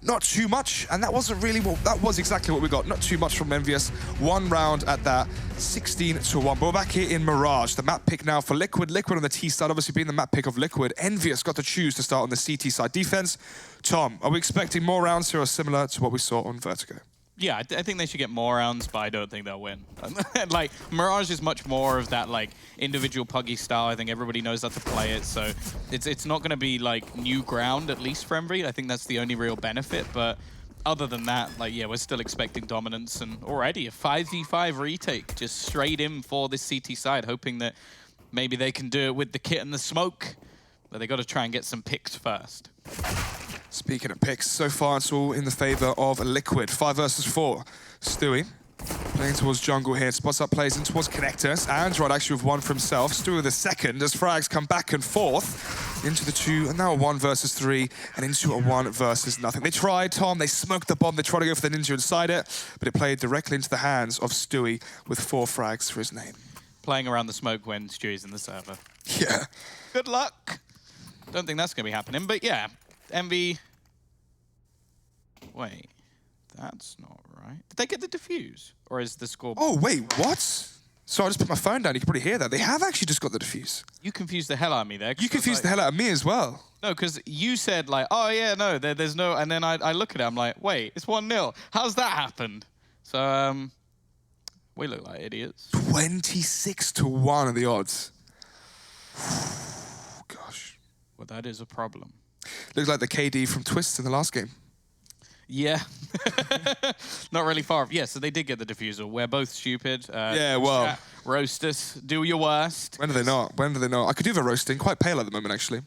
not too much, and that wasn't really what, that was exactly what we got. Not too much from Envious. One round at that, 16-1. But we're back here in Mirage, the map pick now for Liquid. Liquid on the T side, obviously being the map pick of Liquid. Envious got to choose to start on the CT side defense. Tom, are we expecting more rounds here or similar to what we saw on Vertigo? Yeah, I think they should get more rounds, but I don't think they'll win. Like, Mirage is much more of that, like, individual puggy style. I think everybody knows how to play it, so it's not going to be, like, new ground, at least for Envy. I think that's the only real benefit, but other than that, like, yeah, we're still expecting dominance, and already a 5v5 retake just straight in for this CT side, hoping that maybe they can do it with the kit and the smoke, but they got to try and get some picks first. Speaking of picks, so far it's all in the favor of Liquid. 5 versus 4. Stewie playing towards jungle here. Spots up plays in towards connectors. Android actually with one for himself. Stewie with a second as frags come back and forth into the 2, and now a 1 versus 3, and into a 1 versus nothing. They tried, Tom, they smoked the bomb. They tried to go for the ninja inside it, but it played directly into the hands of Stewie with 4 frags for his name. Playing around the smoke when Stewie's in the server. Yeah. Good luck. Don't think that's going to be happening, but yeah. Envy. Wait, that's not right. Did they get the defuse? Or is the score... Oh, wait, what? So I just put my phone down. You can probably hear that. They have actually just got the defuse. You confused the hell out of me there. You confused the hell out of me as well. No, because you said, like, oh, yeah, no, there's no... And then I look at it, I'm like, wait, it's 1-0. How's that happened? So, we look like idiots. 26-1 are the odds. Gosh. Well, that is a problem. Looks like the KD from Twist in the last game. Yeah. Not really far. Yeah, so they did get the diffusal. We're both stupid. Yeah, well. Roast us. Do your worst. When do they not? When do they not? I could do the roasting. Quite pale at the moment, actually.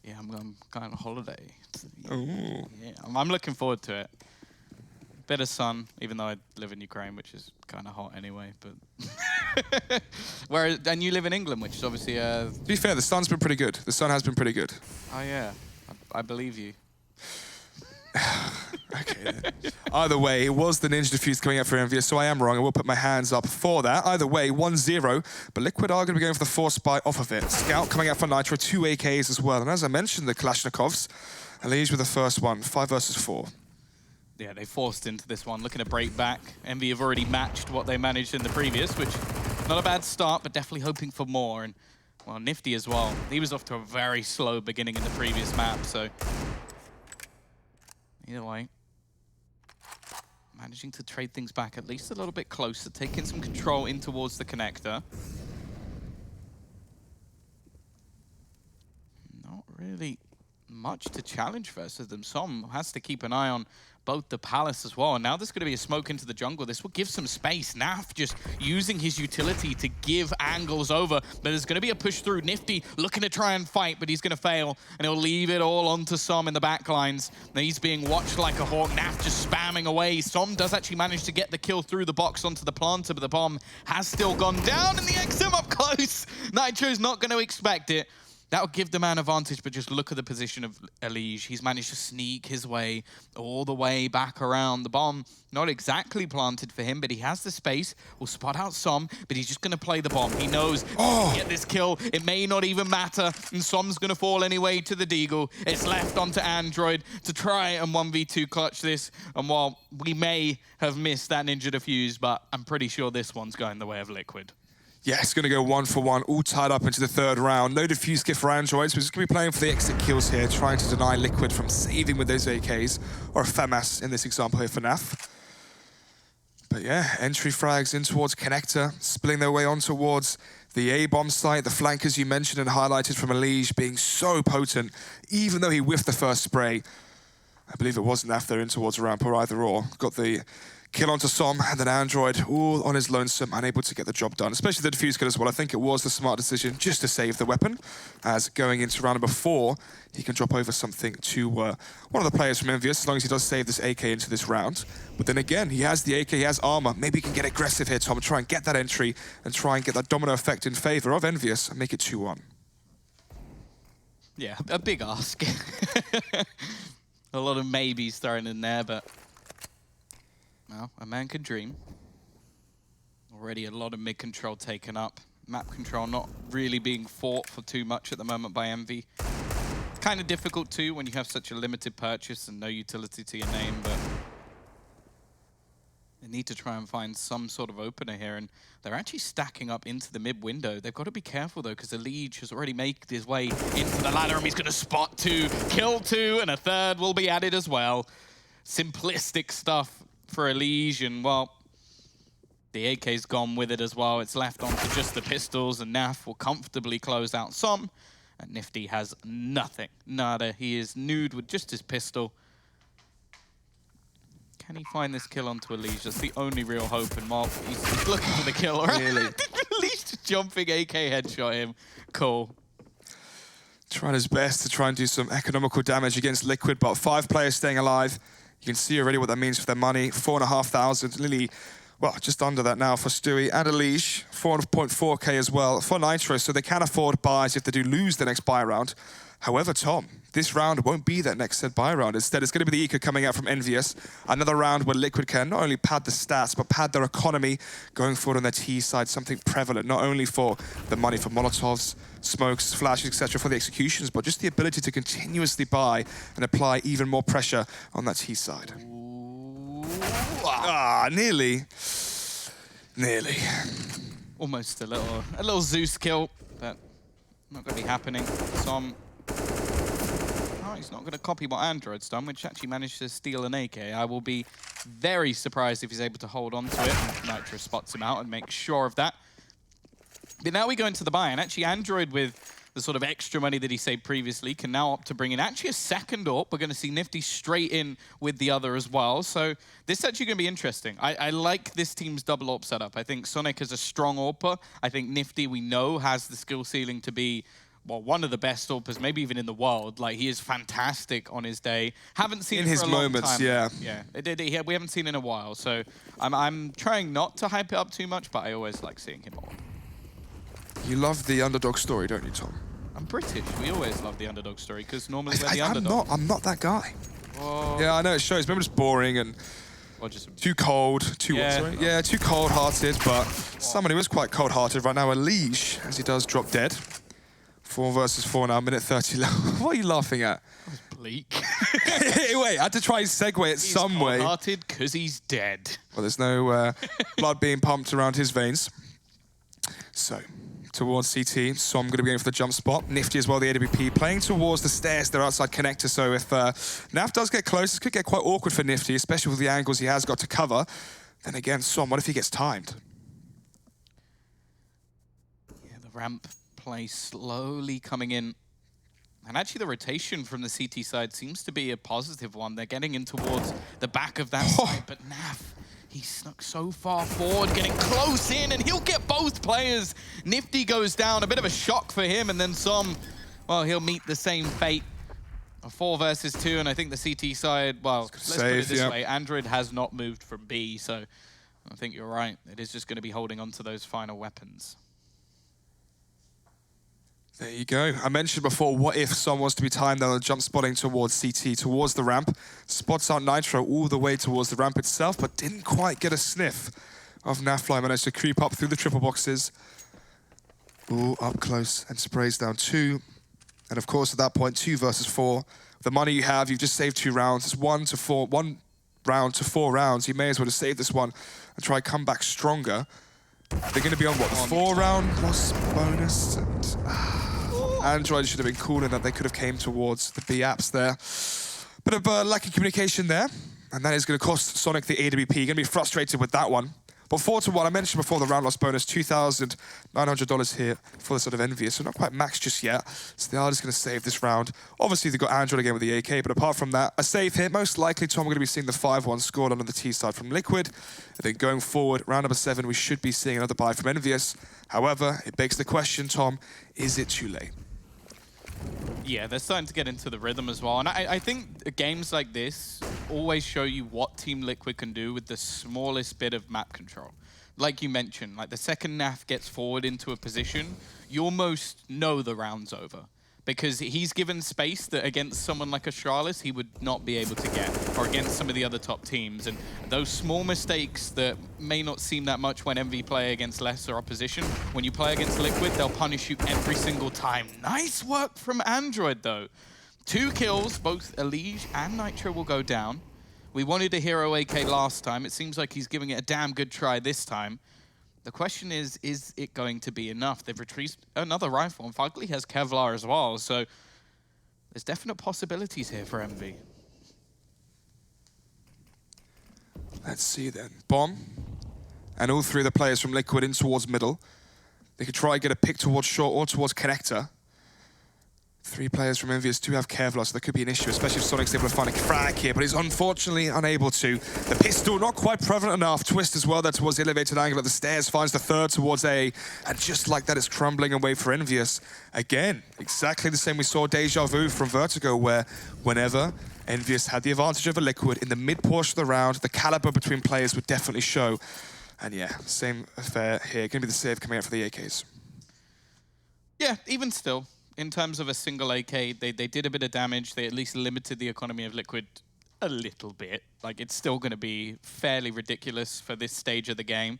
Yeah, I'm going on holiday. Ooh. Yeah, I'm looking forward to it. Bit of sun, even though I live in Ukraine, which is kind of hot anyway. But whereas, and you live in England, which is obviously... To be fair, the sun's been pretty good. The sun has been pretty good. Oh, yeah. I believe you. Okay, then. Either way, it was the ninja defuse coming out for Envious, so I am wrong. I will put my hands up for that. Either way, 1-0, but Liquid are going to be going for the force buy off of it. Scout coming out for Nitro, 2 AKs as well. And as I mentioned, the Kalashnikovs, Elise with the first one, 5 versus 4. Yeah, they forced into this one, looking to break back. Envy have already matched what they managed in the previous, which not a bad start, but definitely hoping for more. And, well, Nifty as well. He was off to a very slow beginning in the previous map, so... Either way, managing to trade things back at least a little bit closer, taking some control in towards the connector. Not really much to challenge versus them. Som has to keep an eye on both the Palace as well. And now there's going to be a smoke into the jungle. This will give some space. Naf just using his utility to give angles over. But there's going to be a push through. Nifty looking to try and fight, but he's going to fail. And he'll leave it all onto Som in the backlines. Now he's being watched like a hawk. Naf just spamming away. Som does actually manage to get the kill through the box onto the planter, but the bomb has still gone down. And the XM up close. Nitro's not going to expect it. That would give the man advantage, but just look at the position of Elige. He's managed to sneak his way all the way back around. The bomb, not exactly planted for him, but he has the space. Will spot out Som, but he's just going to play the bomb. He knows if he can get this kill, it may not even matter, and Som's going to fall anyway to the Deagle. It's left onto Android to try and 1v2 clutch this. And while we may have missed that ninja defuse, but I'm pretty sure this one's going the way of Liquid. Yeah, it's going to go 1-for-1, all tied up into the third round. No defuse gift for Android, so we're just going to be playing for the exit kills here, trying to deny Liquid from saving with those AKs, or a FAMAS in this example here for Naf. But yeah, entry frags in towards Connector, spilling their way on towards the A-bomb site. The flankers you mentioned and highlighted from Elige being so potent, even though he whiffed the first spray. I believe it was Naf there in towards a ramp or either or. Got the kill onto Som, and then Android all on his lonesome, unable to get the job done, especially the defuse kill as well. I think it was the smart decision just to save the weapon, as going into round number 4, he can drop over something to one of the players from Envious, as long as he does save this AK into this round. But then again, he has the AK, he has armor. Maybe he can get aggressive here, Tom, try and get that entry, and try and get that domino effect in favor of Envious, and make it 2-1. Yeah, a big ask. A lot of maybes thrown in there, but... well, a man could dream. Already a lot of mid-control taken up. Map control not really being fought for too much at the moment by Envy. Kind of difficult too when you have such a limited purchase and no utility to your name, but they need to try and find some sort of opener here, and they're actually stacking up into the mid window. They've got to be careful though, because Mirage has already made his way into the ladder, and he's going to spot 2, kill 2, and a third will be added as well. Simplistic stuff for Mirage, and well, the AK's gone with it as well. It's left on to just the pistols, and Naf will comfortably close out some, and Nifty has nothing. Nada. He is nude with just his pistol. Can he find this kill onto Mirage? That's the only real hope, and Mark, he's looking for the kill. Really? Mirage jumping AK headshot him. Cool. Trying his best to try and do some economical damage against Liquid, but 5 players staying alive. You can see already what that means for their money. 4,500. Lily, well, just under that now for Stewie. And Mirage, 4.4k as well for Nitro, so they can afford buys if they do lose the next buy round. However, Tom, this round won't be that next said buy round. Instead, it's going to be the Eco coming out from Envious. Another round where Liquid can not only pad the stats, but pad their economy going forward on their T side, something prevalent, not only for the money for Molotovs, smokes, flashes, etc. for the executions, but just the ability to continuously buy and apply even more pressure on that T side. Ah, nearly. Nearly. Almost a little Zeus kill, but not going to be happening. Som. Oh, he's not going to copy what Android's done, which actually managed to steal an AK. I will be very surprised if he's able to hold on to it. Nitro spots him out and makes sure of that. But now we go into the buy, and actually Android, with the sort of extra money that he saved previously, can now opt to bring in actually a second AWP. We're going to see Nifty straight in with the other as well. So this is actually going to be interesting. I like this team's double AWP setup. I think Sonic is a strong AWPer. I think Nifty, we know, has the skill ceiling to be, well, one of the best AWPers, maybe even in the world. Like, he is fantastic on his day. Haven't seen in it his for a long moments, time. yeah. We haven't seen it in a while. So I'm trying not to hype it up too much, but I always like seeing him more. You love the underdog story, don't you, Tom? I'm British. We always love the underdog story, because normally we're the underdog. I'm not that guy. Whoa. Yeah, I know it shows. Maybe just boring and too cold. Too cold-hearted, but someone who is quite cold-hearted right now, Mirage, as he does drop dead. 4 versus 4 now, minute 30 left. What are you laughing at? That was bleak. Wait, I had to try and segue it some way. He's cold-hearted because he's dead. Well, there's no blood being pumped around his veins. So, towards CT, so I'm going to be going for the jump spot. Nifty as well, the AWP, playing towards the stairs, their outside connector, so if Naf does get close, it could get quite awkward for Nifty, especially with the angles he has got to cover. Then again, Som, what if he gets timed? Yeah, the ramp play slowly coming in. And actually the rotation from the CT side seems to be a positive one. They're getting in towards the back of that side, but Naf, he snuck so far forward, getting close in, and he'll get both players. Nifty goes down, a bit of a shock for him, and then Som, well, he'll meet the same fate. A 4 versus 2, and I think the CT side, well, let's put it this way, Android has not moved from B, so I think you're right. It is just going to be holding on to those final weapons. There you go. I mentioned before, what if Som wants to be timed on the jump spotting towards CT, towards the ramp, spots out Nitro all the way towards the ramp itself, but didn't quite get a sniff of Nafly. Managed to creep up through the triple boxes. Ooh, up close and sprays down 2. And of course, at that point, 2 versus 4. The money you have, you've just saved 2 rounds. It's 1 round to 4 rounds. You may as well just save this one and try and come back stronger. They're going to be on, what, the 4-round loss bonus? And, Android should have been cool in that they could have came towards the B apps there. Bit of lack of communication there, and that is going to cost Sonic the AWP. Going to be frustrated with that one. But 4-1, I mentioned before the round loss bonus, $2,900 here for the sort of Envious, so not quite maxed just yet. So they are just going to save this round. Obviously, they've got Android again with the AK, but apart from that, a save hit. Most likely, Tom, we're going to be seeing the 5-1 scored on the T side from Liquid. And then going forward, round number 7, we should be seeing another buy from Envious. However, it begs the question, Tom, is it too late? Yeah, they're starting to get into the rhythm as well. And I think games like this always show you what Team Liquid can do with the smallest bit of map control. Like you mentioned, like the second Naf gets forward into a position, you almost know the round's over. Because he's given space that against someone like a Charles, he would not be able to get, or against some of the other top teams. And those small mistakes that may not seem that much when MV play against lesser opposition, when you play against Liquid, they'll punish you every single time. Nice work from Android, though. 2 kills, both Elige and Nitro will go down. We wanted a hero AK last time. It seems like he's giving it a damn good try this time. The question is it going to be enough? They've retrieved another rifle, and Fugly has Kevlar as well, so there's definite possibilities here for Envy. Let's see then. Bomb. And all 3 of the players from Liquid in towards middle. They could try and get a pick towards short or towards connector. 3 players from Envious do have Kevlar, so there could be an issue, especially if Sonic's able to find a frag here, but he's unfortunately unable to. The pistol not quite prevalent enough. Twist as well there towards the elevated angle at the stairs, finds the 3rd towards A, and just like that, it's crumbling away for Envious. Again, exactly the same we saw Deja Vu from Vertigo, where whenever Envious had the advantage over Liquid in the mid portion of the round, the caliber between players would definitely show. And yeah, same affair here. Gonna be the save coming out for the AKs. Yeah, even still, in terms of a single AK, they did a bit of damage. They at least limited the economy of Liquid a little bit. Like, it's still going to be fairly ridiculous for this stage of the game.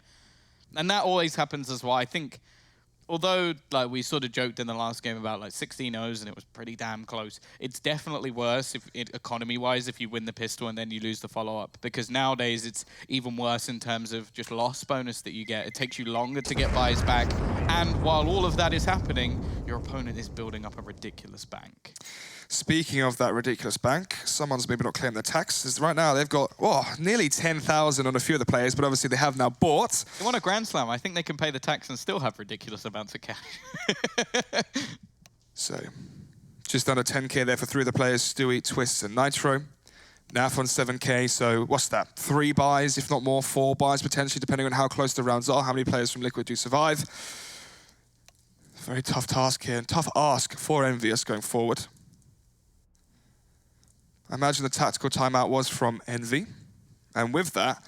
And that always happens as well. I think, although like we sort of joked in the last game about like 16-0s and it was pretty damn close, it's definitely worse if economy-wise if you win the pistol and then you lose the follow-up. Because nowadays it's even worse in terms of just loss bonus that you get. It takes you longer to get buys back. And while all of that is happening, your opponent is building up a ridiculous bank. Speaking of that ridiculous bank, someone's maybe not claimed their tax. Right now, they've got nearly 10,000 on a few of the players, but obviously they have now bought. They want a Grand Slam. I think they can pay the tax and still have ridiculous amounts of cash. So, just under 10K there for 3 of the players, Stewie, Twist, and Nitro. Naf on 7K, so what's that? 3 buys, if not more, 4 buys potentially, depending on how close the rounds are, how many players from Liquid do survive. Very tough task here, and tough ask for Envious going forward. I imagine the tactical timeout was from Envy. And with that,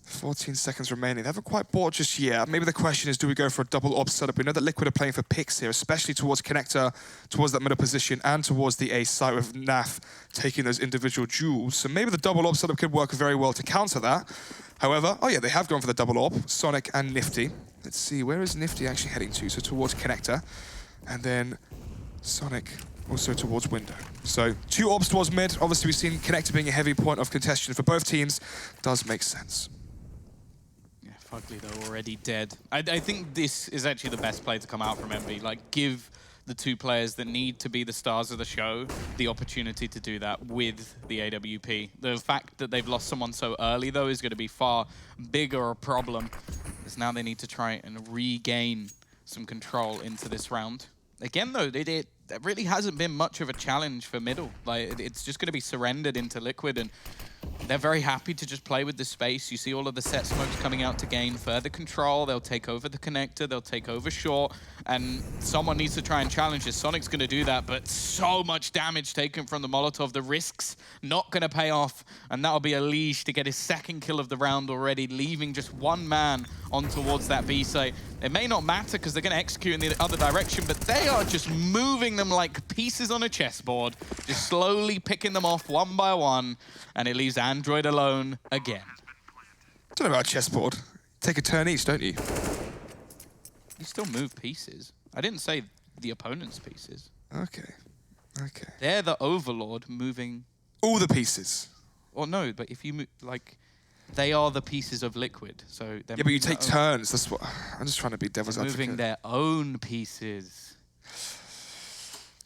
14 seconds remaining. They haven't quite bought just yet. Maybe the question is, do we go for a double op setup? We know that Liquid are playing for picks here, especially towards connector, towards that middle position, and towards the A site with Naf taking those individual duels. So maybe the double op setup could work very well to counter that. However, oh yeah, they have gone for the double op, Sonic and Nifty. Let's see, where is Nifty actually heading to? So towards connector, and then Sonic also towards window. So 2 ops towards mid. Obviously, we've seen connector being a heavy point of contention for both teams. Does make sense. Yeah, Fugly, though, already dead. I think this is actually the best play to come out from Envy. Like, give the 2 players that need to be the stars of the show the opportunity to do that with the AWP. The fact that they've lost someone so early, though, is going to be far bigger a problem, as now they need to try and regain some control into this round. Again, though, it really hasn't been much of a challenge for middle. Like, it's just going to be surrendered into Liquid, and they're very happy to just play with the space. You see all of the set smokes coming out to gain further control. They'll take over the connector. They'll take over short. And someone needs to try and challenge this. Sonic's going to do that, but so much damage taken from the Molotov. The risk's not going to pay off. And that'll be Elige to get his 2nd kill of the round already, leaving just 1 man on towards that B site. It may not matter because they're going to execute in the other direction, but they are just moving them like pieces on a chessboard, just slowly picking them off one by one, and it leaves Android alone again. Don't know about chessboard. Take a turn each, don't you? You still move pieces. I didn't say the opponent's pieces. Okay. Okay. They're the overlord moving... all the pieces. Or no, but if you move, like... They are the pieces of Liquid, so they're yeah, but you take turns. That's what I'm just trying to be devil's advocate. Moving their own pieces.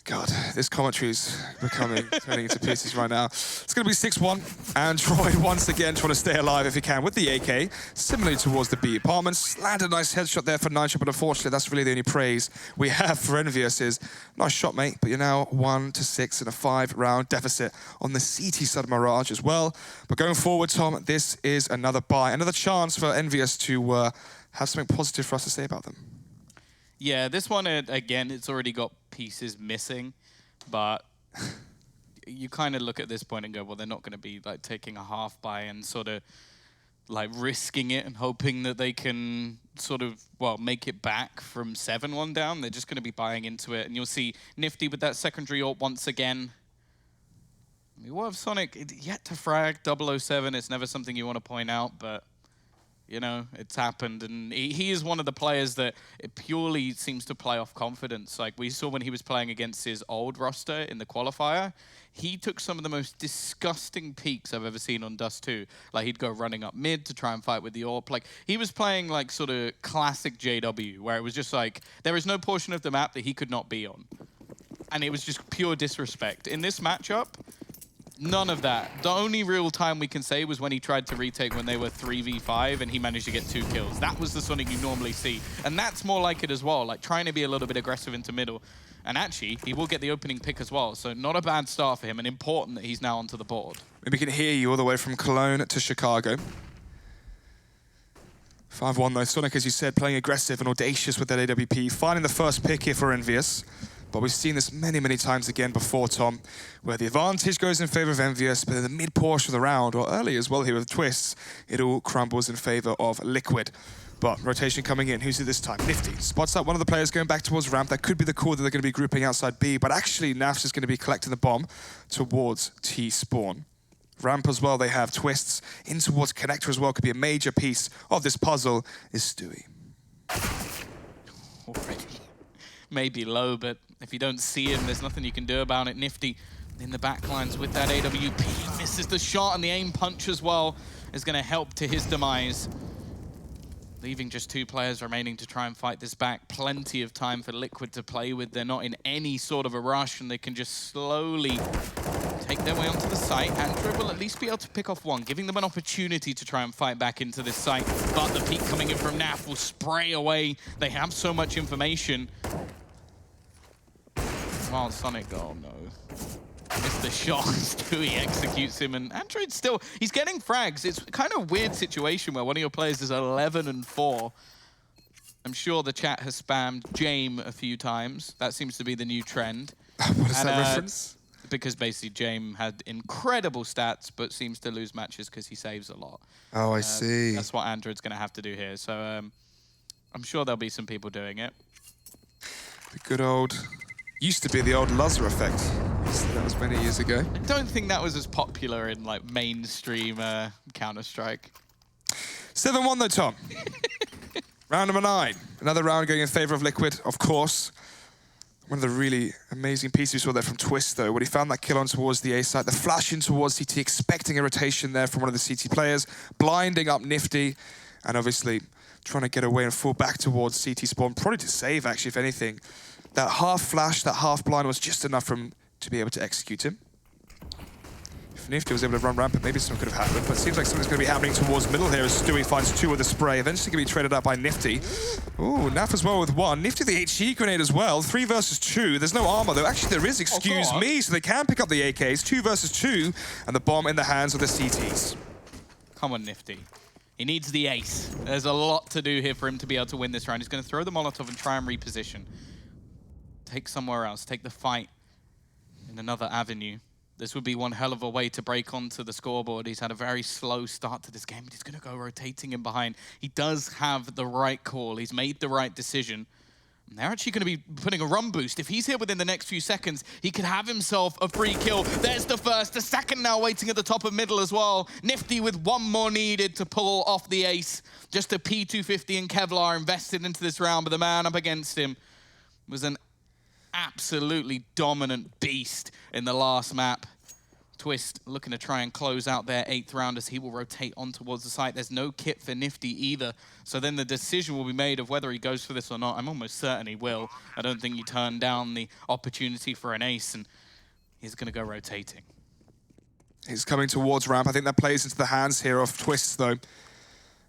God, this commentary is turning into pieces right now. It's going to be 6-1. Android once again trying to stay alive if he can with the AK, similarly towards the B apartments. Landed a nice headshot there for Nitro, but unfortunately that's really the only praise we have for Envious is, nice shot, mate, but you're now 1-6 in a 5-round deficit on the CT side of Mirage as well. But going forward, Tom, this is another buy, another chance for Envious to have something positive for us to say about them. Yeah, this one, again, it's already got pieces missing, but you kind of look at this point and go, well, they're not going to be like taking a half buy and sort of like risking it and hoping that they can sort of, well, make it back from 7-1 down. They're just going to be buying into it. And you'll see Nifty with that secondary ult once again. I mean, what if Sonic yet to frag 007? It's never something you want to point out, but You know, it's happened, and he is one of the players that it purely seems to play off confidence. Like we saw when he was playing against his old roster in the qualifier, he took some of the most disgusting peaks I've ever seen on Dust 2. Like he'd go running up mid to try and fight with the AWP. Like he was playing like sort of classic JW, where it was just like there is no portion of the map that he could not be on, and it was just pure disrespect. In this matchup, none of that. The only real time we can say was when he tried to retake when they were 3v5 and he managed to get 2 kills. That was the Sonic you normally see. And that's more like it as well, like trying to be a little bit aggressive into middle. And actually, he will get the opening pick as well. So not a bad start for him, and important that he's now onto the board. Maybe we can hear you all the way from Cologne to Chicago. 5-1 though. Sonic, as you said, playing aggressive and audacious with that AWP, finding the first pick here for Envious. But we've seen this many, many times again before, Tom, where the advantage goes in favor of Envious, but in the mid portion of the round, or early as well here with Twists, it all crumbles in favor of Liquid. But rotation coming in, who's it this time? Nifty spots out one of the players going back towards ramp. That could be the call that they're going to be grouping outside B, but actually Nafs is going to be collecting the bomb towards T-spawn. Ramp as well, they have Twists in towards Connector as well, could be a major piece of this puzzle, is Stewie. Already. Maybe low, but if you don't see him, there's nothing you can do about it. Nifty in the backlines with that AWP, misses the shot, and the aim punch as well is going to help to his demise. Leaving just 2 players remaining to try and fight this back. Plenty of time for Liquid to play with. They're not in any sort of a rush, and they can just slowly take their way onto the site. Android will at least be able to pick off one, giving them an opportunity to try and fight back into this site. But the peek coming in from Naf will spray away. They have so much information. While Sonic, oh no. Missed the shot, Stewie executes him, and Android still, he's getting frags. It's kind of a weird situation where one of your players is 11 and 4. I'm sure the chat has spammed Jame a few times. That seems to be the new trend. What is that reference? Because basically Jame had incredible stats, but seems to lose matches because he saves a lot. Oh, I see. That's what Android's going to have to do here. So I'm sure there'll be some people doing it. The good old... used to be the old Lazar effect. That was many years ago. I don't think that was as popular in like mainstream Counter-Strike. 7-1 though, Tom. Round number 9. Another round going in favor of Liquid, of course. One of the really amazing pieces we saw there from Twist, though, when he found that kill on towards the A site, the flash in towards CT, expecting a rotation there from one of the CT players, blinding up Nifty, and obviously trying to get away and fall back towards CT spawn, probably to save, actually, if anything. That half flash, that half blind was just enough for him to be able to execute him. If Nifty was able to run rampant, maybe something could have happened, but it seems like something's going to be happening towards middle here as Stewie finds 2 with the spray, eventually going to be traded out by Nifty. Ooh, Naf as well with 1. Nifty the HE grenade as well, 3 versus 2. There's no armor though, actually there is, excuse me, so they can pick up the AKs, 2 versus 2, and the bomb in the hands of the CTs. Come on, Nifty. He needs the ace. There's a lot to do here for him to be able to win this round. He's going to throw the Molotov and try and reposition. Take somewhere else, take the fight in another avenue. This would be one hell of a way to break onto the scoreboard. He's had a very slow start to this game, but he's going to go rotating in behind. He does have the right call. He's made the right decision. And they're actually going to be putting a run boost. If he's here within the next few seconds, he could have himself a free kill. There's the first, the second now waiting at the top of middle as well. Nifty with 1 more needed to pull off the ace. Just a P250 and Kevlar invested into this round, but the man up against him was an absolutely dominant beast in the last map. Twist looking to try and close out their 8th round as he will rotate on towards the site. There's no kit for Nifty either. So then the decision will be made of whether he goes for this or not. I'm almost certain he will. I don't think he turned down the opportunity for an ace, and he's going to go rotating. He's coming towards ramp. I think that plays into the hands here of Twist, though,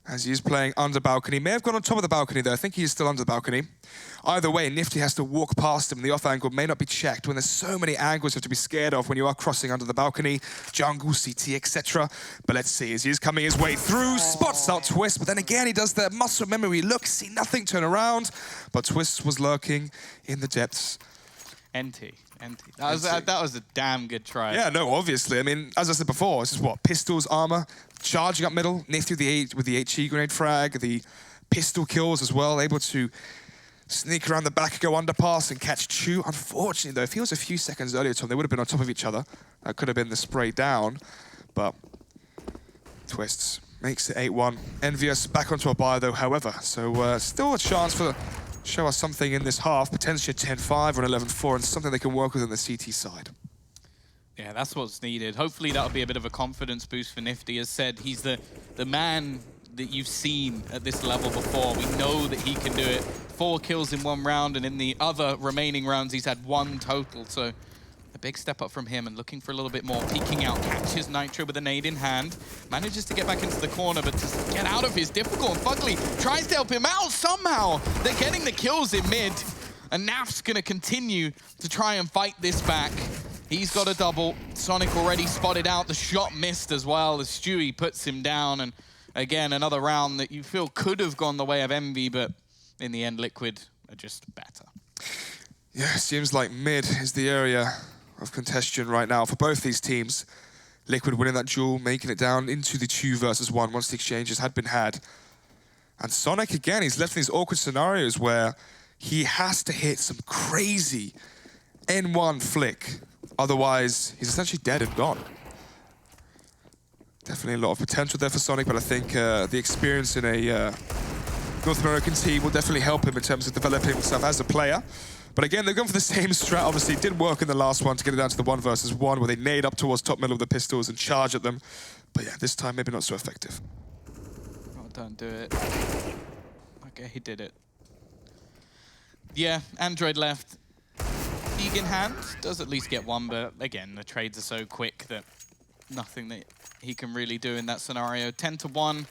as he's playing under balcony. May have gone on top of the balcony, though. I think he's still under the balcony. Either way, Nifty has to walk past him. The off angle may not be checked when there's so many angles you have to be scared of when you are crossing under the balcony, jungle, CT, etc. But let's see, as he's coming his way through, spots out Twist, but then again, he does the muscle memory look, see nothing, turn around. But Twist was lurking in the depths. NT. That was a damn good try. Yeah, no, obviously. I mean, as I said before, this is what? Pistols, armor, charging up middle, Nifty with the HE grenade frag, the pistol kills as well, able to sneak around the back, go underpass and catch Chu. Unfortunately, though, if he was a few seconds earlier, Tom, they would have been on top of each other. That could have been the spray down, but Twists Makes it 8-1. Envious back onto a bye though, however. So still a chance for show us something in this half, potentially a 10-5 or an 11-4, and something they can work with on the CT side. Yeah, that's what's needed. Hopefully that'll be a bit of a confidence boost for Nifty. As said, he's the man that you've seen at this level before. We know that he can do it. 4 kills in 1 round, and in the other remaining rounds, he's had 1 total. So a big step up from him, and looking for a little bit more. Peeking out, catches Nitro with a nade in hand. Manages to get back into the corner, but to get out of his difficult. And Fugly tries to help him out somehow. They're getting the kills in mid. And Naf's going to continue to try and fight this back. He's got a double. Sonic already spotted out. The shot missed as well as Stewie puts him down. And again, another round that you feel could have gone the way of Envy, but in the end, Liquid are just better. Yeah, seems like mid is the area of contention right now for both these teams. Liquid winning that duel, making it down into the 2 versus 1 once the exchanges had been had. And Sonic, again, he's left in these awkward scenarios where he has to hit some crazy N1 flick. Otherwise, he's essentially dead and gone. Definitely a lot of potential there for Sonic, but I think the experience in a North American team will definitely help him in terms of developing himself as a player. But again, they're going for the same strat. Obviously, it did work in the last one to get it down to the 1 versus 1, where they nade up towards top middle of the pistols and charge at them. But yeah, this time maybe not so effective. Oh, don't do it. Okay, he did it. Yeah, Android left. League in hand, does at least get 1, but again, the trades are so quick that nothing that he can really do in that scenario. 10-1.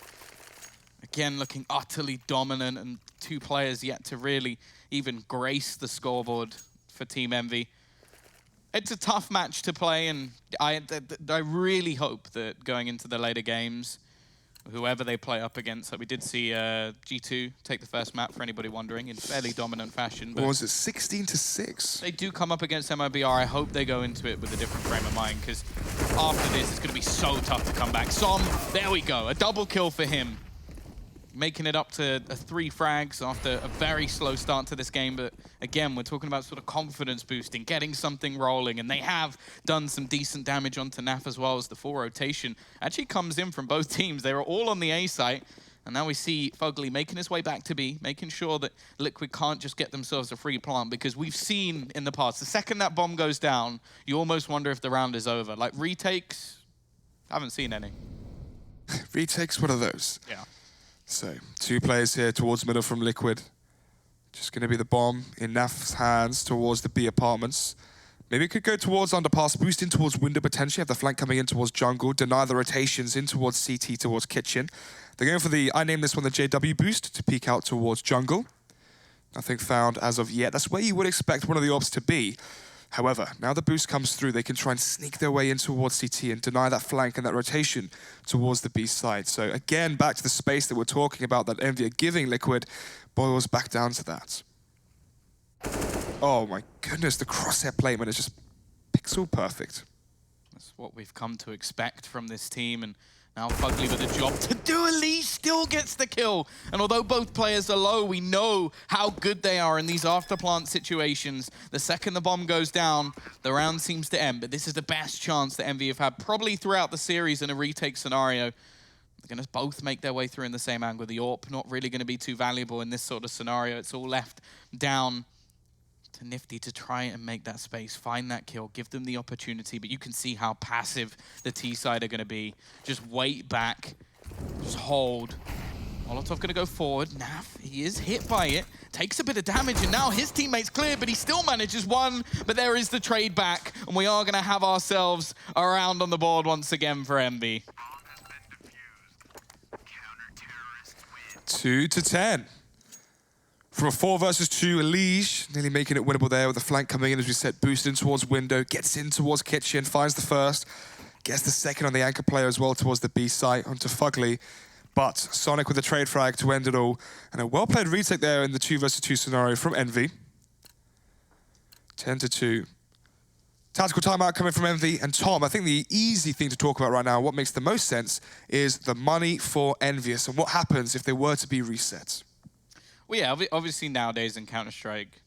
Again, looking utterly dominant, and 2 players yet to really even grace the scoreboard for Team Envy. It's a tough match to play, and I really hope that going into the later games, whoever they play up against, like we did see G2 take the first map, for anybody wondering, in fairly dominant fashion. But what was it, 16-6? they do come up against MOBR. I hope they go into it with a different frame of mind, because after this, it's going to be so tough to come back. Som, there we go, a double kill for him. Making it up to 3 frags after a very slow start to this game. But again, we're talking about sort of confidence boosting, getting something rolling, and they have done some decent damage onto Naf as well, as the full rotation actually comes in from both teams. They were all on the A site, and now we see Fugly making his way back to B, making sure that Liquid can't just get themselves a free plant, because we've seen in the past, the second that bomb goes down, you almost wonder if the round is over. Like retakes, I haven't seen any. Retakes, what are those? Yeah. So, 2 players here towards middle from Liquid. Just going to be the bomb in Naf's hands towards the B apartments. Maybe it could go towards underpass, boost in towards window potentially, have the flank coming in towards jungle, deny the rotations in towards CT, towards kitchen. They're going for the, I named this one the JW boost, to peek out towards jungle. Nothing found as of yet. That's where you would expect one of the ops to be. However, now the boost comes through, they can try and sneak their way in towards CT and deny that flank and that rotation towards the B side. So again, back to the space that we're talking about that Envy are giving Liquid, boils back down to that. Oh my goodness, the crosshair placement is just pixel perfect. That's what we've come to expect from this team, and now Fugly with a job to do. Elise still gets the kill. And although both players are low, we know how good they are in these afterplant situations. The second the bomb goes down, the round seems to end. But this is the best chance that Envy have had probably throughout the series in a retake scenario. They're going to both make their way through in the same angle. The AWP not really going to be too valuable in this sort of scenario. It's all left down to Nifty to try and make that space, find that kill, give them the opportunity, but you can see how passive the T side are going to be. Just wait back, just hold. Molotov going to go forward. Naf, he is hit by it, takes a bit of damage, and now his teammate's clear, but he still manages 1, but there is the trade back, and we are going to have ourselves a round on the board once again for Envy. 2-10. From a 4 versus 2, Elige nearly making it winnable there with the flank coming in, as we said, boosting towards window, gets in towards kitchen, finds the first, gets the second on the anchor player as well towards the B site onto Fugly. But Sonic with the trade frag to end it all, and a well-played retake there in the 2 versus 2 scenario from Envy. 10-2. Tactical timeout coming from Envy, and Tom, I think the easy thing to talk about right now, what makes the most sense, is the money for Envious and what happens if they were to be reset. Well, yeah, obviously nowadays in Counter-Strike,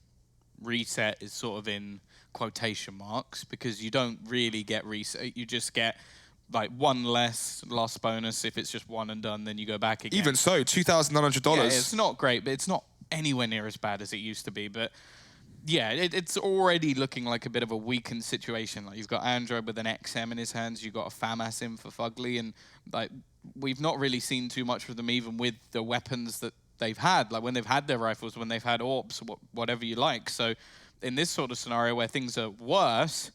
reset is sort of in quotation marks, because you don't really get reset. You just get like one less loss bonus. If it's just one and done, then you go back again. Even so, $2,900. Yeah, it's not great, but it's not anywhere near as bad as it used to be. But yeah, it's already looking like a bit of a weakened situation. Like you've got Android with an XM in his hands, you've got a FAMAS in for Fugly, and like we've not really seen too much of them, even with the weapons that they've had. Like when they've had their rifles, when they've had AWPs, whatever you like. So in this sort of scenario where things are worse,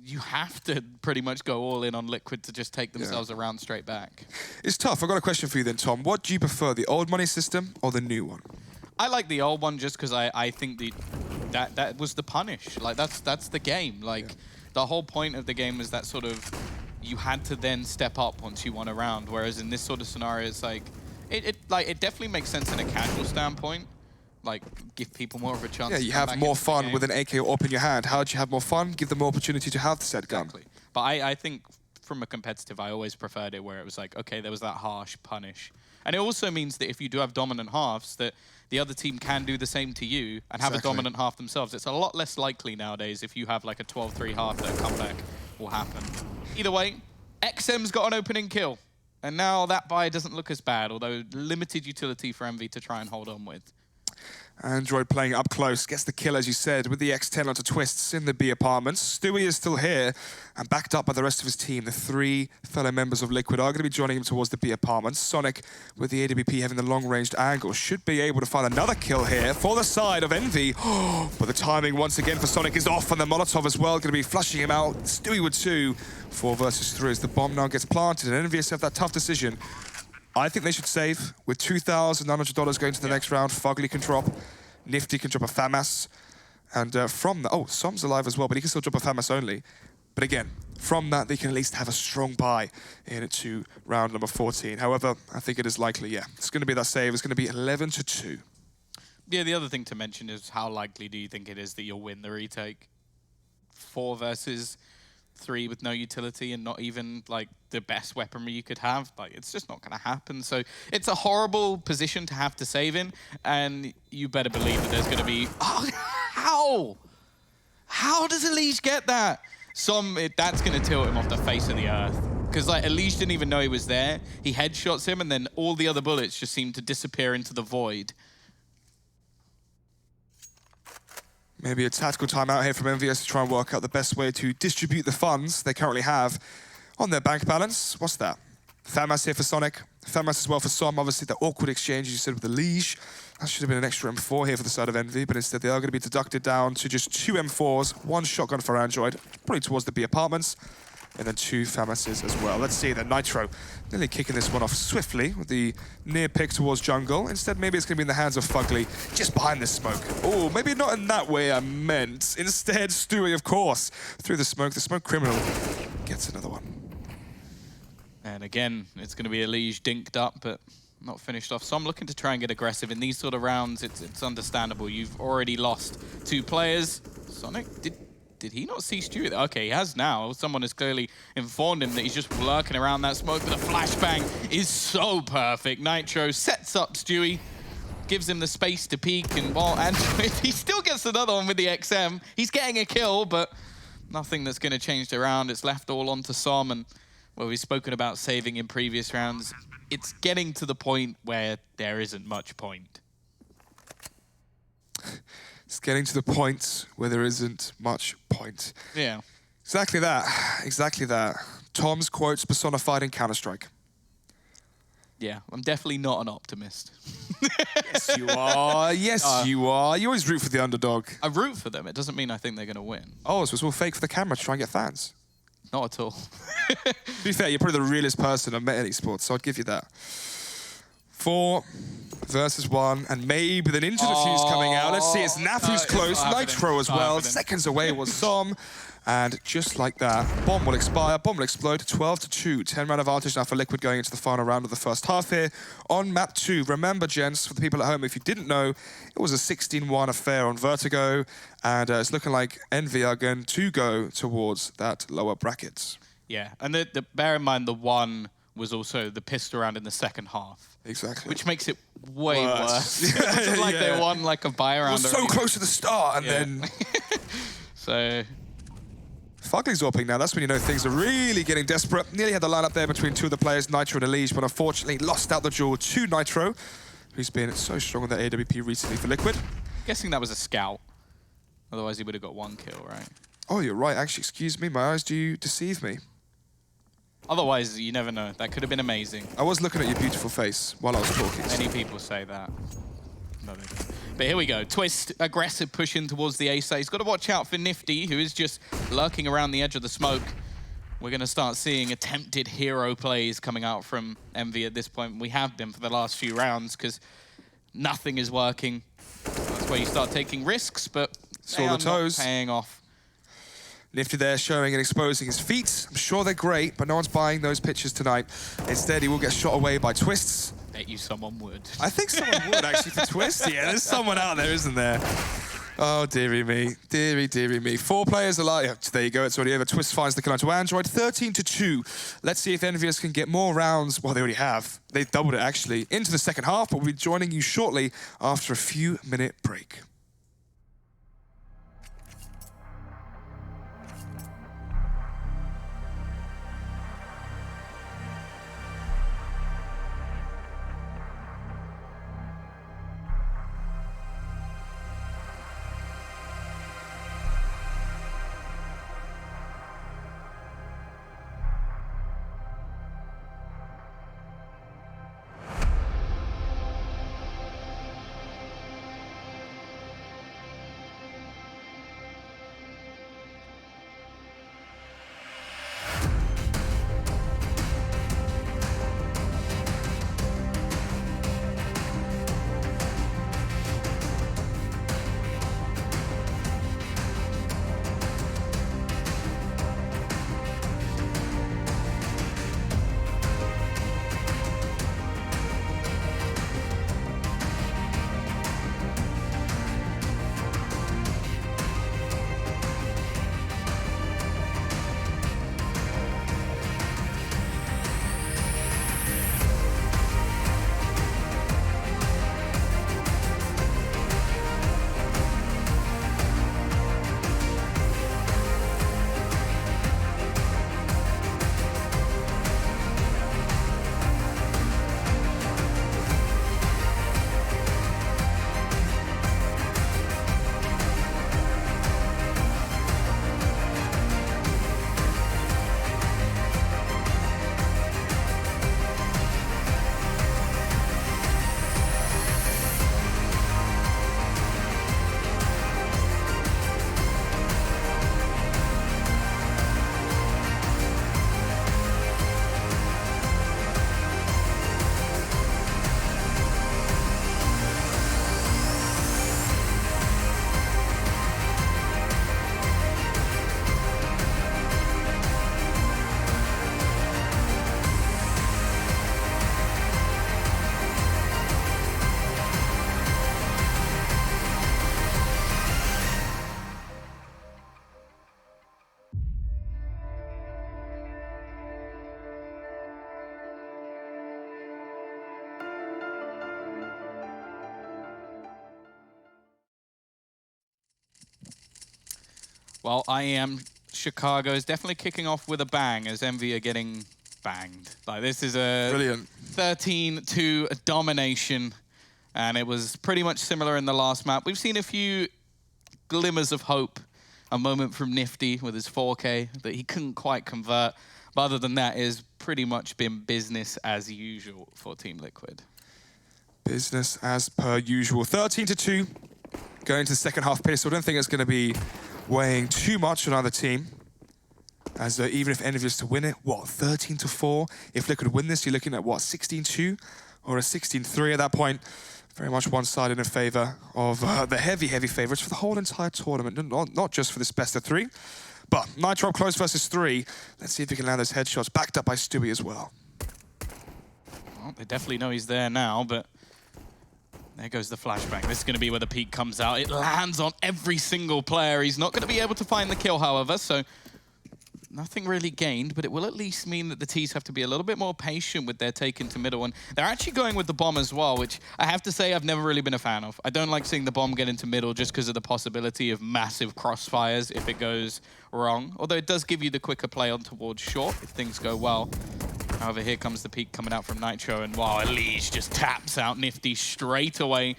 you have to pretty much go all in on Liquid to just take themselves around straight back. It's tough. I've got a question for you then, Tom. What do you prefer, the old money system or the new one? I like the old one just because I think that was the punish. Like that's the game. Like the whole point of the game was that sort of you had to then step up once you won a round. Whereas in this sort of scenario, it's like it definitely makes sense in a casual standpoint. Like, give people more of a chance. Yeah, you have more fun with an AK or AWP in your hand. How do you have more fun? Give them more opportunity to have the said gun. Exactly. But I think from a competitive, I always preferred it where it was like, okay, there was that harsh punish. And it also means that if you do have dominant halves, that the other team can do the same to you and have a dominant half themselves. It's a lot less likely nowadays if you have like a 12-3 half that a comeback will happen. Either way, XM's got an opening kill. And now that buy doesn't look as bad, although limited utility for Envy to try and hold on with. Android playing up close, gets the kill, as you said, with the X10 onto Twists in the B apartments. Stewie is still here and backed up by the rest of his team. The 3 fellow members of Liquid are going to be joining him towards the B apartments. Sonic, with the AWP having the long-ranged angle, should be able to find another kill here for the side of Envy. But the timing once again for Sonic is off, and the Molotov as well, going to be flushing him out. Stewie with 2, 4 versus 3 as the bomb now gets planted, and Envy have that tough decision. I think they should save with $2,900 going to the next round. Fugly can drop. Nifty can drop a FAMAS. And from that, Som's alive as well, but he can still drop a FAMAS only. But again, from that, they can at least have a strong buy into round number 14. However, I think it is likely, it's going to be that save. It's going to be 11-2. Yeah, the other thing to mention is how likely do you think it is that you'll win the retake? 4 versus 3 with no utility and not even like the best weaponry you could have. Like, it's just not going to happen. So it's a horrible position to have to save in, and you better believe that there's going to be how does Elige get that? That's going to tilt him off the face of the earth, because like Elige didn't even know he was there. He headshots him, and then all the other bullets just seem to disappear into the void. Maybe a tactical timeout here from MVS to try and work out the best way to distribute the funds they currently have on their bank balance. What's that? FAMAS here for Sonic. FAMAS as well for Som. Obviously, the awkward exchange, as you said, with the Liege. That should have been an extra M4 here for the side of Envy, but instead they are going to be deducted down to just 2 M4s, 1 shotgun for Android, probably towards the B apartments, and then 2 FAMASs as well. Let's see that Nitro nearly kicking this one off swiftly with the near pick towards jungle. Instead, maybe it's going to be in the hands of Fugly, just behind the smoke. Oh, maybe not in that way I meant. Instead, Stewie, of course, through the smoke criminal gets another one. And again, it's going to be Elige dinked up, but not finished off. So I'm looking to try and get aggressive. In these sort of rounds, it's understandable. You've already lost 2 players. Sonic, did he not see Stewie? Okay, he has now. Someone has clearly informed him that he's just lurking around that smoke, but the flashbang is so perfect. Nitro sets up Stewie, gives him the space to peek, and while Android, he still gets another one with the XM. He's getting a kill, but nothing that's going to change the round. It's left all onto Som, and well, we've spoken about saving in previous rounds. It's getting to the point where there isn't much point. It's getting to the point where there isn't much point. Yeah. Exactly that. Exactly that. Tom's quotes personified in Counter-Strike. Yeah, I'm definitely not an optimist. Yes, you are. Yes, you are. You always root for the underdog. I root for them. It doesn't mean I think they're going to win. Oh, so it's all fake for the camera to try and get fans. Not at all. To be fair, you're probably the realest person I've met in esports, so I'd give you that. 4 versus 1, and maybe the Ninja Defuse coming out. Let's see, it's Nafu's close, Nitro as well. Seconds away was Som. And just like that, bomb will expire, bomb will explode, 12-2. 10-round advantage now for Liquid going into the final round of the first half here on map 2. Remember, gents, for the people at home, if you didn't know, it was a 16-1 affair on Vertigo, and it's looking like Envy are going to go towards that lower bracket. Yeah, and bear in mind the 1 was also the pissed around in the second half. Exactly. Which makes it way worse. It's like they won like a buy around. It was so close to the start, and then... So... Fugly's AWPing now. That's when you know things are really getting desperate. Nearly had the line up there between two of the players, Nitro and Elige, but unfortunately lost out the duel to Nitro, who's been so strong on the AWP recently for Liquid. Guessing that was a scout. Otherwise he would have got 1 kill, right? Oh, you're right. Actually, excuse me. My eyes do deceive me. Otherwise, you never know. That could have been amazing. I was looking at your beautiful face while I was talking. Many people say that. No, they don't. But here we go. Twist, aggressive push in towards the ace. He's got to watch out for Nifty, who is just lurking around the edge of the smoke. We're going to start seeing attempted hero plays coming out from Envy at this point. We have been for the last few rounds because nothing is working. That's where you start taking risks, but they are not paying off. Nifty there showing and exposing his feet. I'm sure they're great, but no one's buying those pictures tonight. Instead, he will get shot away by Twists. Bet you someone would. I think someone would, actually, for Twist. Yeah, there's someone out there, isn't there? Oh, dearie me. Dearie, dearie me. 4 players alive. Yeah, there you go. It's already over. Twist finds the kill onto Android. 13-2. Let's see if Envious can get more rounds. Well, they already have. They've doubled it, actually, into the second half, but we'll be joining you shortly after a few-minute break. Well, IEM Chicago is definitely kicking off with a bang as Envy are getting banged. Like, this is a Brilliant. 13-2 domination, and it was pretty much similar in the last map. We've seen a few glimmers of hope. A moment from Nifty with his 4K that he couldn't quite convert. But other than that, it's pretty much been business as usual for Team Liquid. Business as per usual. 13-2. Going to the second half pace. So I don't think it's going to be weighing too much on either team. As even if Envy is to win it, what, 13-4? If Liquid win this, you're looking at what, 16-2 or a 16-3 at that point. Very much one-sided in favor of the heavy favorites for the whole entire tournament, not just for this best of 3. But Nitro up close versus 3. Let's see if he can land those headshots, backed up by Stewie as well. Well, they definitely know he's there now, but there goes the flashbang. This is going to be where the peak comes out. It lands on every single player. He's not going to be able to find the kill, however, so nothing really gained, but it will at least mean that the T's have to be a little bit more patient with their take into middle. And they're actually going with the bomb as well, which I have to say I've never really been a fan of. I don't like seeing the bomb get into middle just because of the possibility of massive crossfires if it goes wrong. Although it does give you the quicker play on towards short if things go well. However, here comes the peak coming out from Nitro, and wow, Elise just taps out Nifty straight away.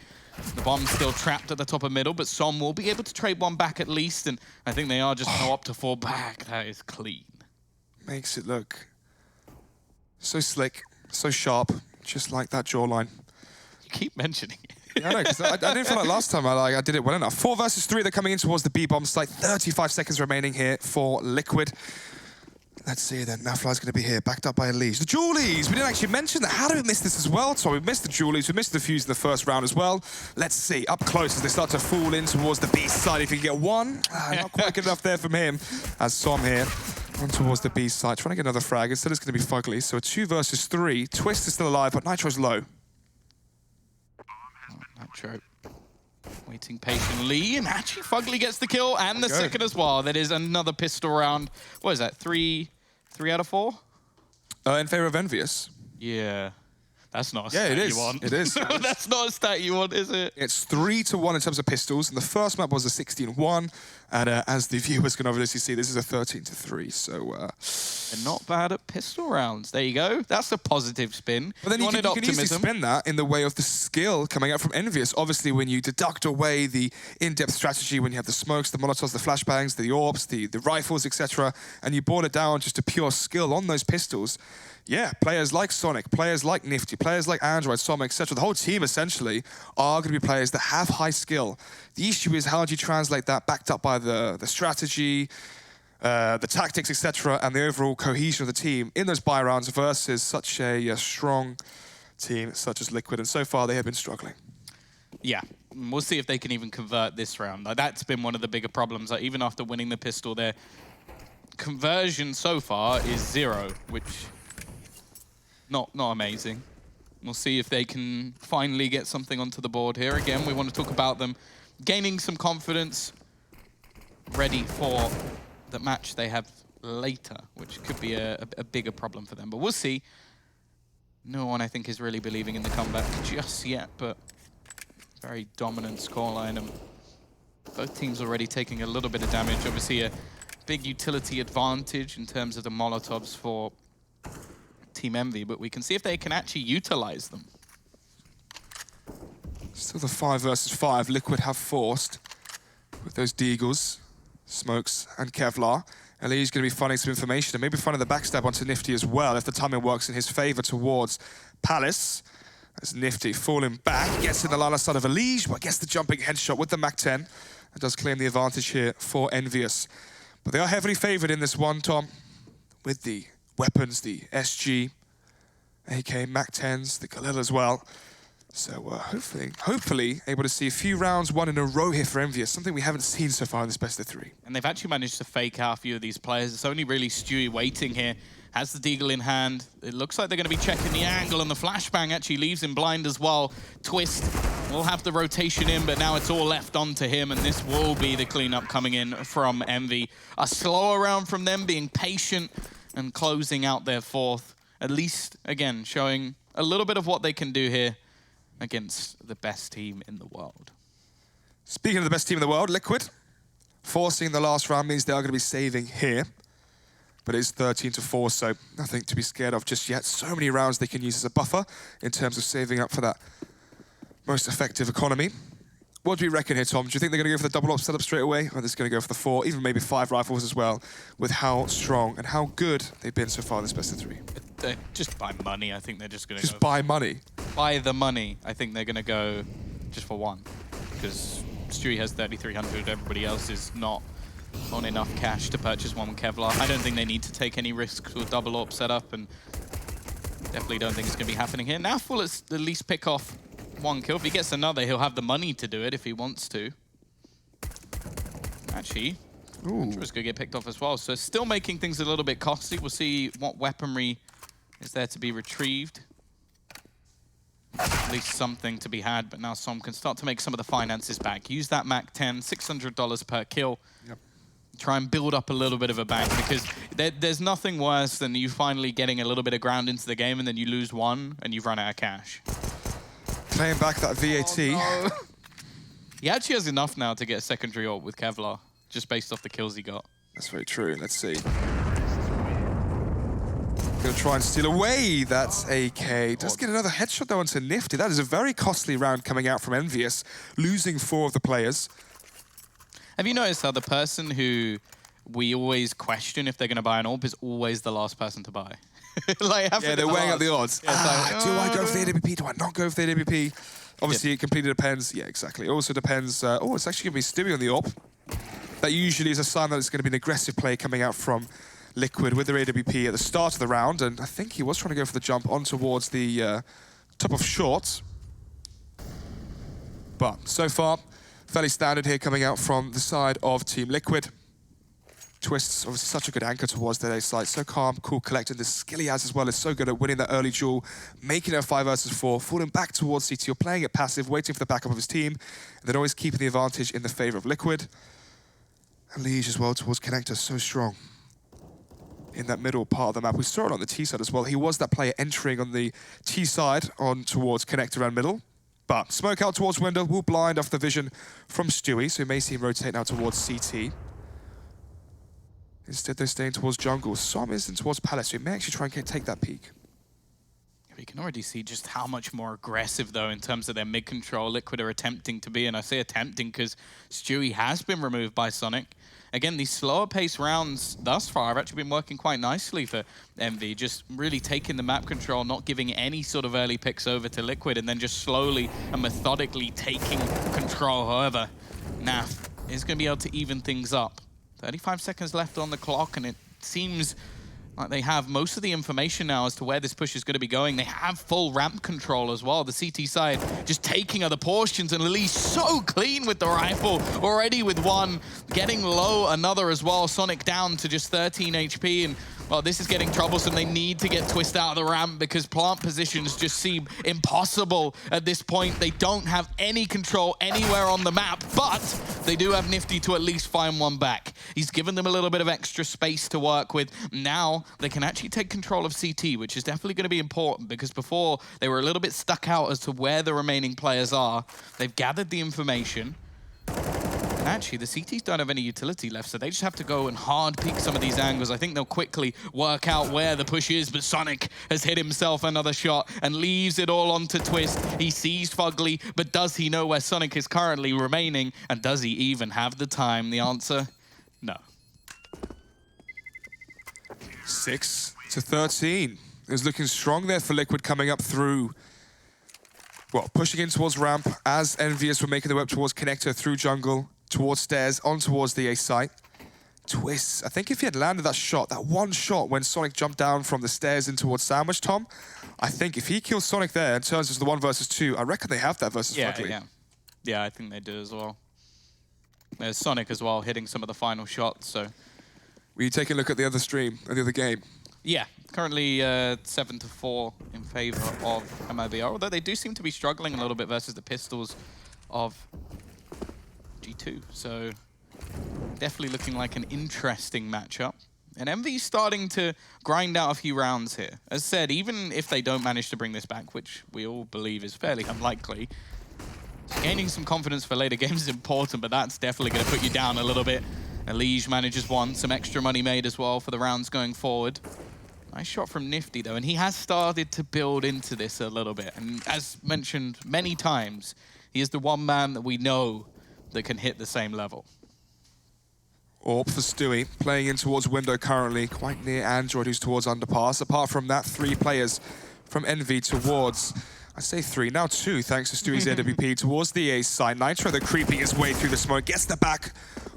The bomb's still trapped at the top of middle, but Som will be able to trade one back at least, and I think they are just going to opt to fall back. That is clean. Makes it look so slick, so sharp, just like that jawline. You keep mentioning it. Yeah, I know, 'cause I didn't feel like last time I did it well enough. 4 versus 3, they're coming in towards the B-bomb site. 35 seconds remaining here for Liquid. Let's see then, Nafly's going to be here, backed up by Elise. The Julies! We didn't actually mention that. How did we miss this as well? So we missed the Julies, we missed the Fuse in the first round as well. Let's see, up close as they start to fall in towards the B side. If he can get one, not quite good enough there from him. As Som here, on towards the B side, trying to get another frag. Instead it's going to be Fugly, so a 2 versus 3. Twist is still alive, but Nitro's low. Nitro waiting patiently, and actually Fugly gets the kill and the second as well. That is another pistol round. What is that, 3 out of 4? In favor of Envious. Yeah. That's not a stat you want. It is. That's not a stat you want, is it? It's 3-1 in terms of pistols, and the first map was a 16-1, and as the viewers can obviously see, this is a 13-3, so... They're not bad at pistol rounds. There you go. That's a positive spin. But then you can easily spin that in the way of the skill coming out from Envious. Obviously, when you deduct away the in-depth strategy, when you have the smokes, the molotovs, the flashbangs, the orbs, the rifles, etc., and you boil it down just to pure skill on those pistols, yeah, players like Sonic, players like Nifty, players like Android, Som, etc., the whole team essentially are going to be players that have high skill. The issue is how do you translate that backed up by the strategy, the tactics, etc., and the overall cohesion of the team in those buy rounds versus such a strong team such as Liquid. And so far, they have been struggling. Yeah, we'll see if they can even convert this round. Like, that's been one of the bigger problems. Like, even after winning the pistol, their conversion so far is 0, which... Not amazing. We'll see if they can finally get something onto the board here. Again, we want to talk about them gaining some confidence, ready for the match they have later, which could be a bigger problem for them. But we'll see. No one, I think, is really believing in the comeback just yet, but very dominant scoreline. And both teams already taking a little bit of damage. Obviously, a big utility advantage in terms of the Molotovs for Team Envy, but we can see if they can actually utilize them. Still the 5 versus 5. Liquid have forced with those Deagles, Smokes, and Kevlar. Ali's going to be finding some information and maybe finding the backstab onto Nifty as well if the timing works in his favor towards Palace. As Nifty falling back, gets in the line of sight of Elige, but gets the jumping headshot with the MAC-10 and does claim the advantage here for Envious. But they are heavily favored in this one, Tom, with the weapons, the SG, AK, MAC-10s, the Galil as well. So hopefully able to see a few rounds won in a row here for Envious, something we haven't seen so far in this best of 3. And they've actually managed to fake out a few of these players. It's only really Stewie waiting here. Has the Deagle in hand. It looks like they're going to be checking the angle, and the flashbang actually leaves him blind as well. Twist will have the rotation in, but now it's all left onto him, and this will be the cleanup coming in from Envy. A slower round from them, being patient and closing out their 4th. At least, again, showing a little bit of what they can do here against the best team in the world. Speaking of the best team in the world, Liquid, forcing the last round means they are going to be saving here. But it's 13-4, so nothing to be scared of just yet. So many rounds they can use as a buffer in terms of saving up for that most effective economy. What do we reckon here, Tom? Do you think they're going to go for the double op setup straight away? Or are they going to go for the 4, even maybe 5 rifles as well, with how strong and how good they've been so far in this best of 3? Just by money, I think they're just going to Just buy money? By the money, I think they're going to go just for 1. Because Stewie has 3,300, everybody else is not on enough cash to purchase 1 Kevlar. I don't think they need to take any risks with double AWP setup, and definitely don't think it's going to be happening here. Naf will at least pick off 1 kill. If he gets another, he'll have the money to do it if he wants to. Actually, Andrew's going to get picked off as well, so still making things a little bit costly. We'll see what weaponry is there to be retrieved. At least something to be had, but now Som can start to make some of the finances back. Use that MAC-10, $600 per kill. Yep. try and build up a little bit of a bank, because there's nothing worse than you finally getting a little bit of ground into the game and then you lose one and you've run out of cash. Playing back that VAT. Oh, no. He actually has enough now to get a secondary ult with Kevlar, just based off the kills he got. That's very true. Let's see. Gonna try and steal away that AK. Does get another headshot though onto Nifty. That is a very costly round coming out from Envious, losing 4 of the players. Have you noticed how the person who we always question if they're going to buy an AWP is always the last person to buy? Like, yeah, they're weighing up the odds. Yeah, do I go for the AWP? Do I not go for the AWP? Obviously, it completely depends. Yeah, exactly. It also depends. Oh, it's actually going to be Stewie on the AWP. That usually is a sign that it's going to be an aggressive play coming out from Liquid with their AWP at the start of the round. And I think he was trying to go for the jump on towards the top of short. But so far, fairly standard here coming out from the side of Team Liquid. Twist's obviously such a good anchor towards their A site. So calm, cool, collected. The skill he has as well is so good at winning that early duel, making it a 5 versus 4, falling back towards CT, or playing it passive, waiting for the backup of his team, and then always keeping the advantage in the favor of Liquid. And Liege as well towards Connector, so strong in that middle part of the map. We saw it on the T side as well. He was that player entering on the T side on towards Connector around middle. But smoke out towards window will blind off the vision from Stewie, so you may see him rotate now towards CT. Instead, they're staying towards jungle. Som is in towards Palace, so he may actually try and take that peak. We can already see just how much more aggressive, though, in terms of their mid-control Liquid are attempting to be. And I say attempting because Stewie has been removed by Sonic. Again, these slower pace rounds thus far have actually been working quite nicely for MV, just really taking the map control, not giving any sort of early picks over to Liquid, and then just slowly and methodically taking control. However, Naf is going to be able to even things up. 35 seconds left on the clock, and it seems like they have most of the information now as to where this push is going to be going. They have full ramp control as well. The CT side just taking other portions, and Elise so clean with the rifle, already with one, getting low another as well. Sonic down to just 13 HP, and well, this is getting troublesome. They need to get Twist out of the ramp because plant positions just seem impossible at this point. They don't have any control anywhere on the map, but they do have Nifty to at least find one back. He's given them a little bit of extra space to work with. Now they can actually take control of CT, which is definitely going to be important because before they were a little bit stuck out as to where the remaining players are. They've gathered the information. And actually, the CTs don't have any utility left, so they just have to go and hard peek some of these angles. I think they'll quickly work out where the push is, but Sonic has hit himself another shot and leaves it all onto Twist. He sees Fugly, but does he know where Sonic is currently remaining? And does he even have the time? The answer, no. 6 to 13. It was looking strong there for Liquid coming up through. Well, pushing in towards ramp as Envious were making their way up towards Connector through jungle, towards stairs, on towards the A site. Twist, I think if he had landed that shot, that one shot when Sonic jumped down from the stairs in towards Sandwich, Tom, I think if he kills Sonic there and turns into the 1 versus 2, I reckon they have that versus Fugly. Yeah, I think they do as well. There's Sonic as well hitting some of the final shots, so. Will you take a look at the other stream, at the other game? Yeah, currently 7-4 in favor of MIBR, although they do seem to be struggling a little bit versus the pistols of G2. So definitely looking like an interesting matchup. And MV's starting to grind out a few rounds here. As said, even if they don't manage to bring this back, which we all believe is fairly unlikely, gaining some confidence for later games is important, but that's definitely going to put you down a little bit. Elige manages one, some extra money made as well for the rounds going forward. Nice shot from Nifty, though, and he has started to build into this a little bit. And as mentioned many times, he is the one man that we know that can hit the same level. AWP for Stewie, playing in towards window currently, quite near Android, who's towards underpass. Apart from that, 3 players from Envy towards, I say 3, now 2, thanks to Stewie's AWP, towards the A side. Nitro, they're creeping his way through the smoke, gets the back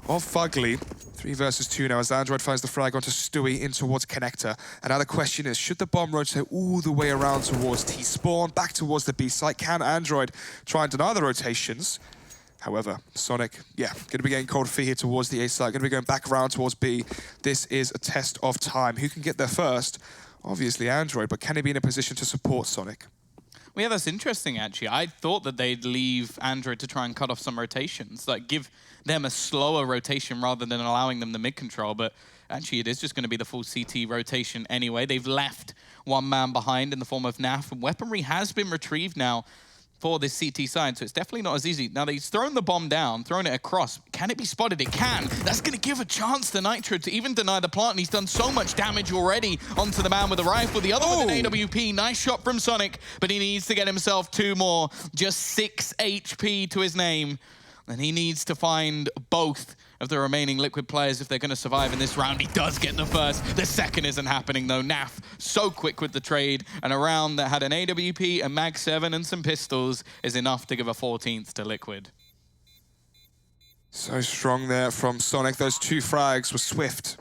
of Fugly. 3 versus 2 now as Android finds the frag onto Stewie in towards Connector. And now the question is, should the bomb rotate all the way around towards T-spawn, back towards the B site? Can Android try and deny the rotations? However, Sonic, yeah, going to be getting cold feet here towards the A site, going to be going back around towards B. This is a test of time. Who can get there first? Obviously Android, but can he be in a position to support Sonic? Well, yeah, that's interesting, actually. I thought that they'd leave Android to try and cut off some rotations, like give them a slower rotation rather than allowing them the mid-control, but actually it is just going to be the full CT rotation anyway. They've left one man behind in the form of NAF, and weaponry has been retrieved now for this CT side, so it's definitely not as easy. Now, he's thrown the bomb down, thrown it across. Can it be spotted? It can. That's going to give a chance to Nitro to even deny the plant, and he's done so much damage already onto the man with a rifle. The other with an AWP. Nice shot from Sonic, but he needs to get himself 2 more. Just 6 HP to his name, and he needs to find both of the remaining Liquid players if they're going to survive in this round. He does get the first. The second isn't happening, though. NAF so quick with the trade, and a round that had an AWP, a Mag 7, and some pistols is enough to give a 14th to Liquid. So strong there from Sonic. Those 2 frags were swift.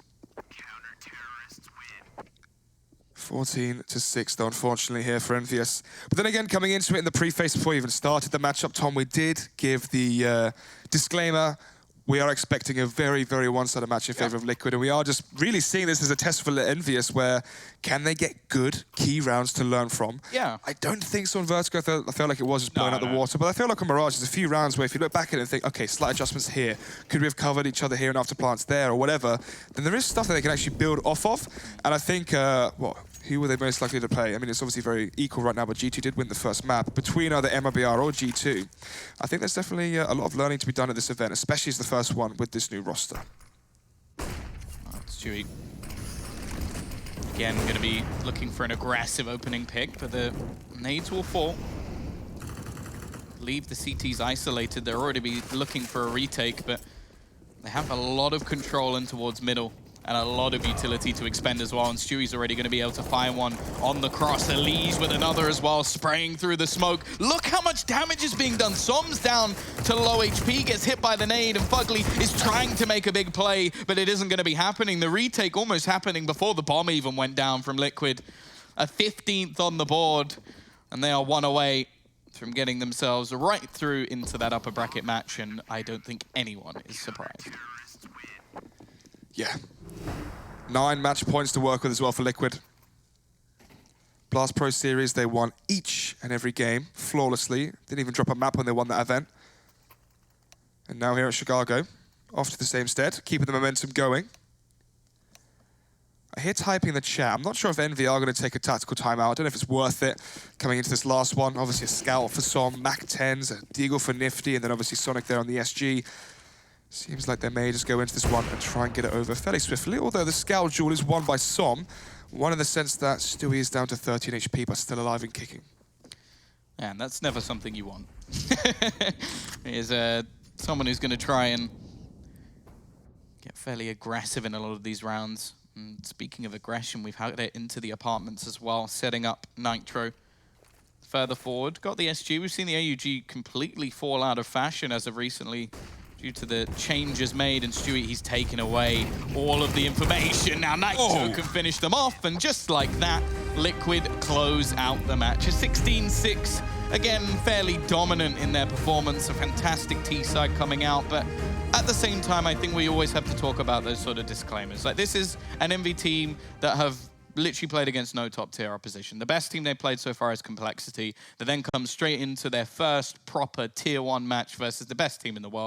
14-6, though, unfortunately, here for Envious. But then again, coming into it in the preface before we even started the matchup, Tom, we did give the disclaimer. We are expecting a very, very one-sided match in favor of Liquid, and we are just really seeing this as a test for Envious, where can they get good key rounds to learn from? Yeah. I don't think so on Vertigo. I felt like it was just blowing out the water, but I feel like on Mirage, there's a few rounds where if you look back at it and think, okay, slight adjustments here, could we have covered each other here and after plants there, or whatever, then there is stuff that they can actually build off of, and I think, who were they most likely to play? I mean, it's obviously very equal right now, but G2 did win the first map. Between either MRBR or G2, I think there's definitely a lot of learning to be done at this event, especially as the first one with this new roster. Stewie. Again, going to be looking for an aggressive opening pick, but the nades will fall. Leave the CTs isolated. They're already be looking for a retake, but they have a lot of control in towards middle, and a lot of utility to expend as well. And Stewie's already going to be able to find one on the cross. Elise with another as well, spraying through the smoke. Look how much damage is being done. Som's down to low HP, gets hit by the nade, and Fugly is trying to make a big play, but it isn't going to be happening. The retake almost happening before the bomb even went down from Liquid. A 15th on the board, and they are 1 away from getting themselves right through into that upper bracket match, and I don't think anyone is surprised. Yeah. 9 match points to work with as well for Liquid. Blast Pro Series, they won each and every game flawlessly. Didn't even drop a map when they won that event. And now here at Chicago, off to the same stead, keeping the momentum going. I hear typing in the chat. I'm not sure if Envy are going to take a tactical timeout. I don't know if it's worth it coming into this last one. Obviously a Scout for Som, Mac 10s, a Deagle for Nifty, and then obviously Sonic there on the SG. Seems like they may just go into this one and try and get it over fairly swiftly, although the Scout duel is won by Som, one in the sense that Stewie is down to 13 HP, but still alive and kicking. Yeah, and that's never something you want. He is someone who's going to try and get fairly aggressive in a lot of these rounds. And speaking of aggression, we've had it into the apartments as well, setting up Nitro. Further forward, got the SG. We've seen the AUG completely fall out of fashion as of recently, due to the changes made, and Stewie, he's taken away all of the information. Now Nitro can finish them off, and just like that, Liquid close out the match. A 16-6, again, fairly dominant in their performance. A fantastic T-side coming out, but at the same time, I think we always have to talk about those sort of disclaimers. Like, this is an MV team that have literally played against no top-tier opposition. The best team they've played so far is Complexity. They then come straight into their first proper Tier 1 match versus the best team in the world.